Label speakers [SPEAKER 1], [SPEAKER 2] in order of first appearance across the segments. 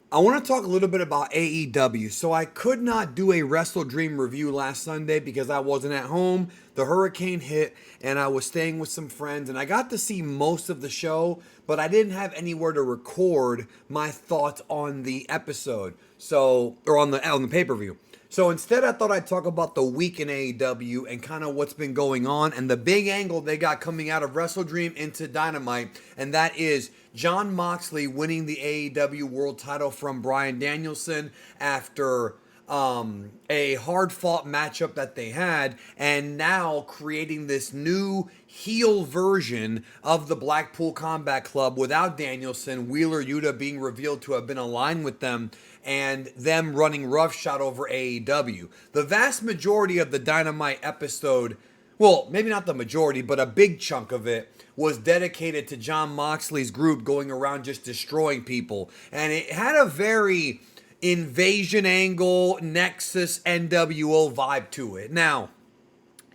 [SPEAKER 1] I want to talk a little bit about AEW. So I could not do a WrestleDream review last Sunday because I wasn't at home. The hurricane hit and I was staying with some friends and I got to see most of the show, but I didn't have anywhere to record my thoughts on the episode. Or on the pay-per-view. So instead, I thought I'd talk about the week in AEW and kind of what's been going on and the big angle they got coming out of WrestleDream into Dynamite, and that is Jon Moxley winning the AEW World Title from Bryan Danielson after a hard-fought matchup that they had, and now creating this new heel version of the Blackpool Combat Club without Danielson, Wheeler Yuta being revealed to have been aligned with them, and them running roughshod over AEW. The vast majority of the Dynamite episode, well, maybe not the majority, but a big chunk of it, was dedicated to Jon Moxley's group going around just destroying people. And it had a very invasion angle, Nexus, NWO vibe to it. Now,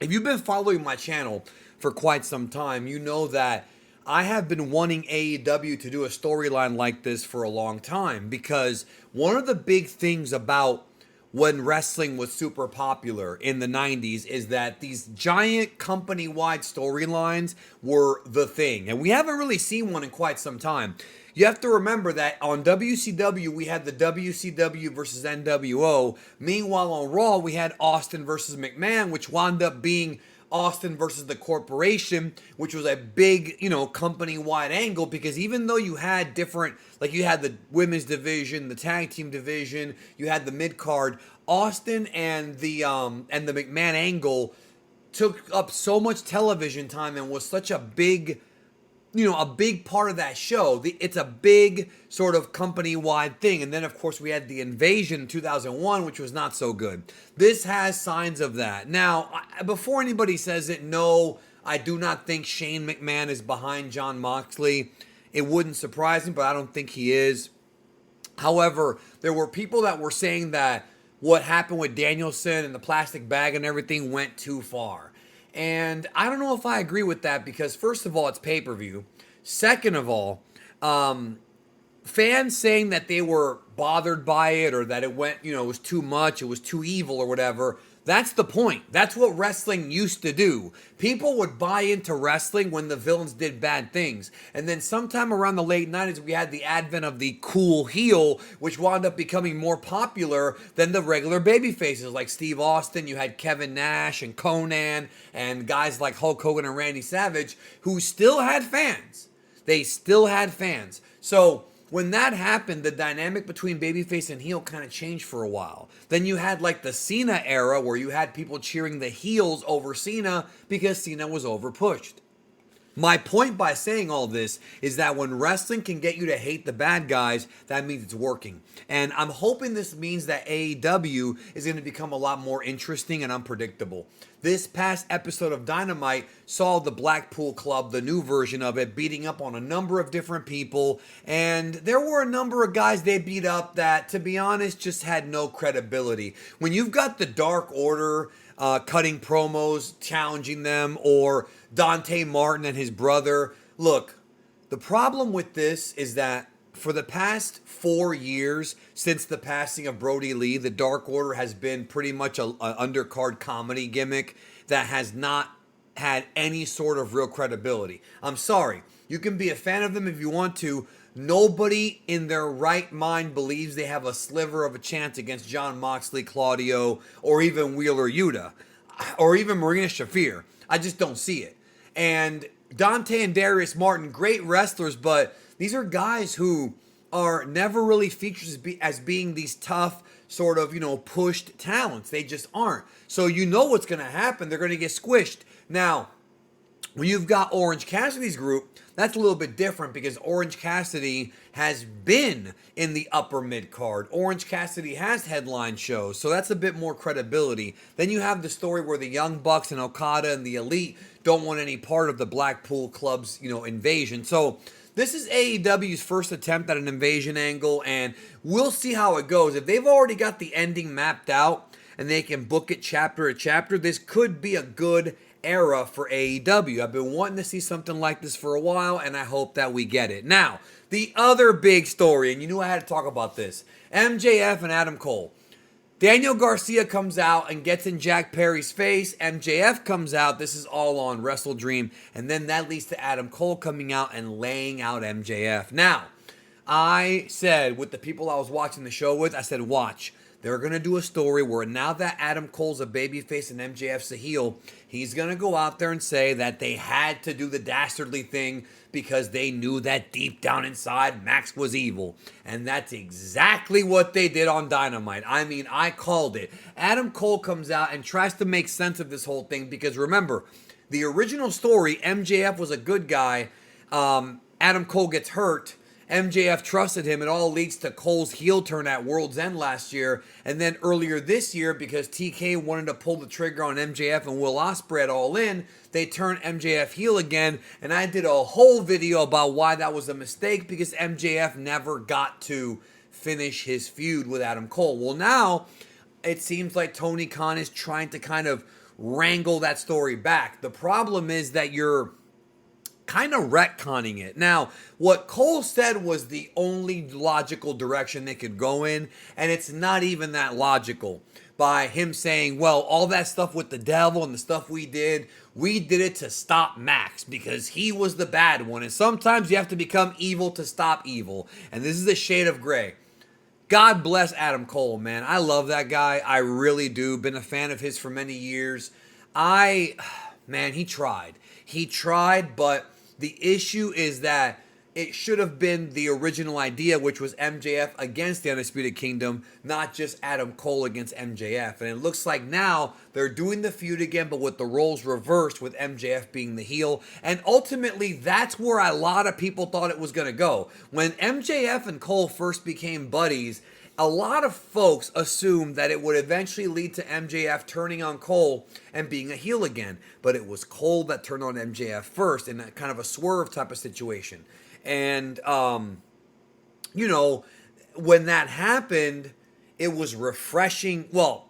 [SPEAKER 1] if you've been following my channel for quite some time, you know that I have been wanting AEW to do a storyline like this for a long time, because one of the big things about when wrestling was super popular in the 90s is that these giant company-wide storylines were the thing. And we haven't really seen one in quite some time. You have to remember that on WCW, we had the WCW versus NWO. Meanwhile, on Raw, we had Austin versus McMahon, which wound up being Austin versus the Corporation, which was a big, company-wide angle, because even though you had different, like you had the women's division, the tag team division, you had the mid-card, Austin and the McMahon angle took up so much television time and was such a big part of that show. It's a big sort of company-wide thing. And then, of course, we had the Invasion in 2001, which was not so good. This has signs of that. Now, before anybody says it, no, I do not think Shane McMahon is behind Jon Moxley. It wouldn't surprise me, but I don't think he is. However, there were people that were saying that what happened with Danielson and the plastic bag and everything went too far. And I don't know if I agree with that, because first of all, it's pay-per-view. Second of all, fans saying that they were bothered by it, or that it went, it was too much, it was too evil or whatever. That's the point. That's what wrestling used to do. People would buy into wrestling when the villains did bad things. And then sometime around the late 90s, we had the advent of the cool heel, which wound up becoming more popular than the regular baby faces. Like Steve Austin, you had Kevin Nash and Conan, and guys like Hulk Hogan and Randy Savage, who still had fans. They still had fans. So when that happened, the dynamic between babyface and heel kind of changed for a while. Then you had like the Cena era, where you had people cheering the heels over Cena because Cena was overpushed. My point by saying all this is that when wrestling can get you to hate the bad guys, that means it's working. And I'm hoping this means that AEW is going to become a lot more interesting and unpredictable. This past episode of Dynamite saw the Blackpool Club, the new version of it, beating up on a number of different people. And there were a number of guys they beat up that, to be honest, just had no credibility. When you've got the Dark Order cutting promos, challenging them, or Dante Martin and his brother. Look, the problem with this is that for the past 4 years since the passing of Brody Lee, the Dark Order has been pretty much an undercard comedy gimmick that has not had any sort of real credibility. I'm sorry. You can be a fan of them if you want to. Nobody in their right mind believes they have a sliver of a chance against Jon Moxley, Claudio, or even Wheeler Yuta, or even Marina Shafir. I just don't see it. And Dante and Darius Martin, great wrestlers, but these are guys who are never really featured as being these tough, sort of, pushed talents. They just aren't. So you know what's going to happen. They're going to get squished. Now, when you've got Orange Cassidy's group, that's a little bit different, because Orange Cassidy has been in the upper mid card. Orange Cassidy has headline shows, so that's a bit more credibility. Then you have the story where the Young Bucks and Okada and the Elite don't want any part of the Blackpool Club's, invasion. So this is AEW's first attempt at an invasion angle, and we'll see how it goes. If they've already got the ending mapped out and they can book it chapter to chapter, this could be a good era for AEW. I've been wanting to see something like this for a while, and I hope that we get it. Now, the other big story, and you knew I had to talk about this, MJF and Adam Cole. Daniel Garcia comes out and gets in Jack Perry's face. MJF comes out. This is all on WrestleDream. And then that leads to Adam Cole coming out and laying out MJF. Now, I said with the people I was watching the show with, I said, watch. They're going to do a story where now that Adam Cole's a babyface and MJF's a heel, he's going to go out there and say that they had to do the dastardly thing because they knew that deep down inside Max was evil. And that's exactly what they did on Dynamite. I mean, I called it. Adam Cole comes out and tries to make sense of this whole thing because remember, the original story, MJF was a good guy. Adam Cole gets hurt. MJF trusted him. It all leads to Cole's heel turn at World's End last year. And then earlier this year, because TK wanted to pull the trigger on MJF and Will Ospreay at All In, they turned MJF heel again. And I did a whole video about why that was a mistake because MJF never got to finish his feud with Adam Cole. Well, now it seems like Tony Khan is trying to kind of wrangle that story back. The problem is that you're kind of retconning it. Now, what Cole said was the only logical direction they could go in, and it's not even that logical. By him saying, well, all that stuff with the devil and the stuff we did it to stop Max because he was the bad one. And sometimes you have to become evil to stop evil. And this is a shade of gray. God bless Adam Cole, man. I love that guy. I really do. Been a fan of his for many years. Man, he tried. He tried, but the issue is that it should have been the original idea, which was MJF against the Undisputed Kingdom, not just Adam Cole against MJF. And it looks like now they're doing the feud again, but with the roles reversed, with MJF being the heel. And ultimately, that's where a lot of people thought it was going to go. When MJF and Cole first became buddies, a lot of folks assumed that it would eventually lead to MJF turning on Cole and being a heel again. But it was Cole that turned on MJF first in a kind of a swerve type of situation. And, when that happened, it was refreshing. Well,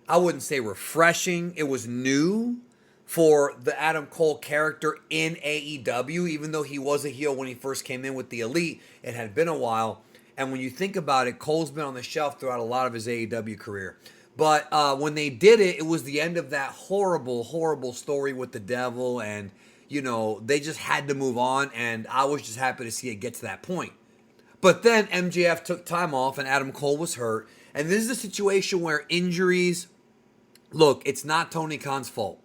[SPEAKER 1] I wouldn't say refreshing. It was new for the Adam Cole character in AEW, even though he was a heel when he first came in with the Elite. It had been a while. And when you think about it, Cole's been on the shelf throughout a lot of his AEW career. But when they did it, it was the end of that horrible, horrible story with the devil. And, they just had to move on. And I was just happy to see it get to that point. But then MJF took time off and Adam Cole was hurt. And this is a situation where injuries, look, it's not Tony Khan's fault.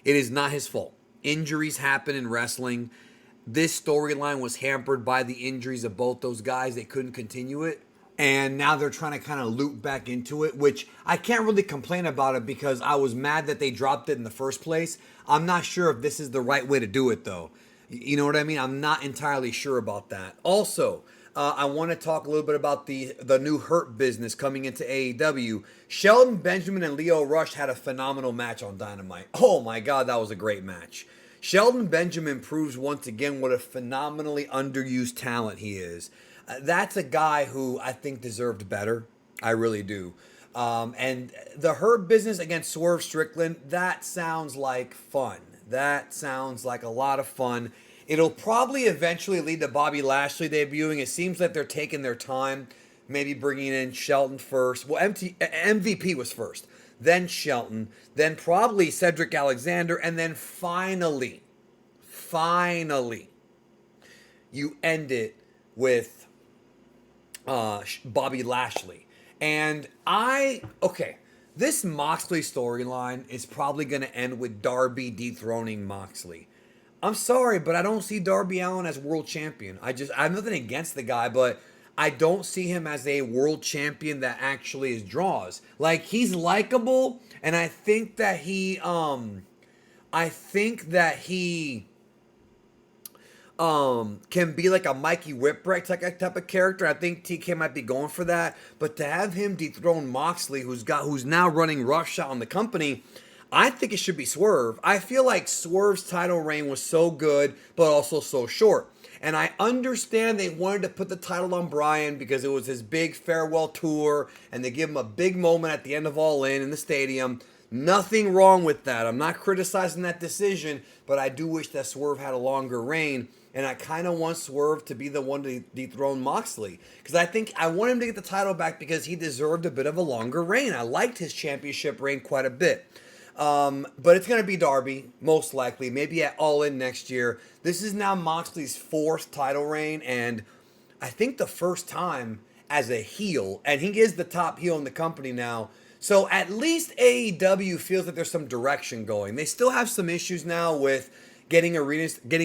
[SPEAKER 1] It is not his fault. Injuries happen in wrestling. This storyline was hampered by the injuries of both those guys. They couldn't continue it. And now they're trying to kind of loop back into it, which I can't really complain about it because I was mad that they dropped it in the first place. I'm not sure if this is the right way to do it, though. You know what I mean? I'm not entirely sure about that. Also, I want to talk a little bit about the new Hurt Business coming into AEW. Shelton Benjamin and Lio Rush had a phenomenal match on Dynamite. Oh my God, that was a great match. Shelton Benjamin proves once again what a phenomenally underused talent he is. That's a guy who I think deserved better. I really do. And the Hurt Business against Swerve Strickland, that sounds like fun. That sounds like a lot of fun. It'll probably eventually lead to Bobby Lashley debuting. It seems like they're taking their time, maybe bringing in Shelton first. Well, MVP was first. Then Shelton, then probably Cedric Alexander, and then finally, you end it with Bobby Lashley. And this Moxley storyline is probably going to end with Darby dethroning Moxley. I'm sorry, but I don't see Darby Allin as world champion. I have nothing against the guy, but I don't see him as a world champion that actually is draws. Like, he's likable, and I think that he can be like a Mikey Whipwreck type of character. I think TK might be going for that. But to have him dethrone Moxley, who's now running roughshod on the company, I think it should be Swerve. I feel like Swerve's title reign was so good, but also so short. And I understand they wanted to put the title on Bryan because it was his big farewell tour, and they give him a big moment at the end of All In the stadium. Nothing wrong with that. I'm not criticizing that decision, but I do wish that Swerve had a longer reign. And I kind of want Swerve to be the one to dethrone Moxley. Because I want him to get the title back because he deserved a bit of a longer reign. I liked his championship reign quite a bit. But it's going to be Darby, most likely. Maybe at All In next year. This is now Moxley's 4th title reign. And I think the first time as a heel. And he is the top heel in the company now. So at least AEW feels that there's some direction going. They still have some issues now with getting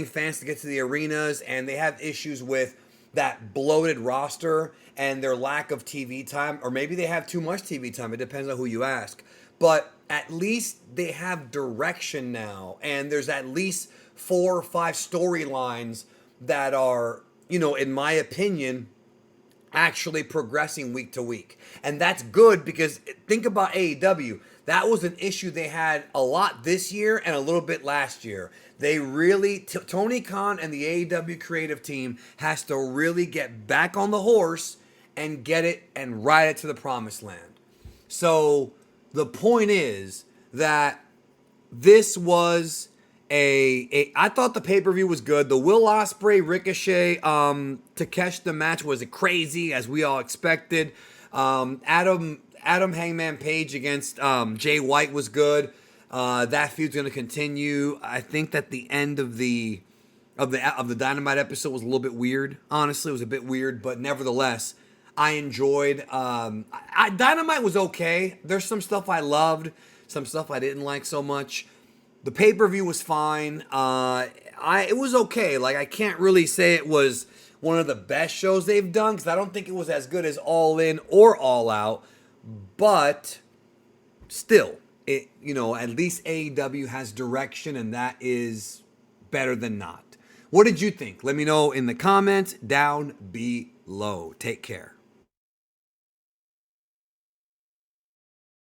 [SPEAKER 1] fans to get to the arenas, and they have issues with that bloated roster and their lack of TV time, or maybe they have too much TV time. It depends on who you ask. But at least they have direction now, and there's at least 4 or 5 storylines that are, in my opinion, actually progressing week to week. And that's good because think about AEW. That was an issue they had a lot this year and a little bit last year. They really, Tony Khan and the AEW creative team has to really get back on the horse and get it and ride it to the promised land. So the point is that this was I thought the pay-per-view was good. The Will Ospreay Ricochet Takeshi match was crazy, as we all expected. Adam Hangman Page against Jay White was good. That feud's going to continue. I think that the end of the Dynamite episode was a little bit weird. Honestly, it was a bit weird, but nevertheless, I enjoyed. Dynamite was okay. There's some stuff I loved, some stuff I didn't like so much. The pay-per-view was fine. It was okay. Like, I can't really say it was one of the best shows they've done because I don't think it was as good as All In or All Out. But still, at least AEW has direction, and that is better than not. What did you think? Let me know in the comments down below. Take care.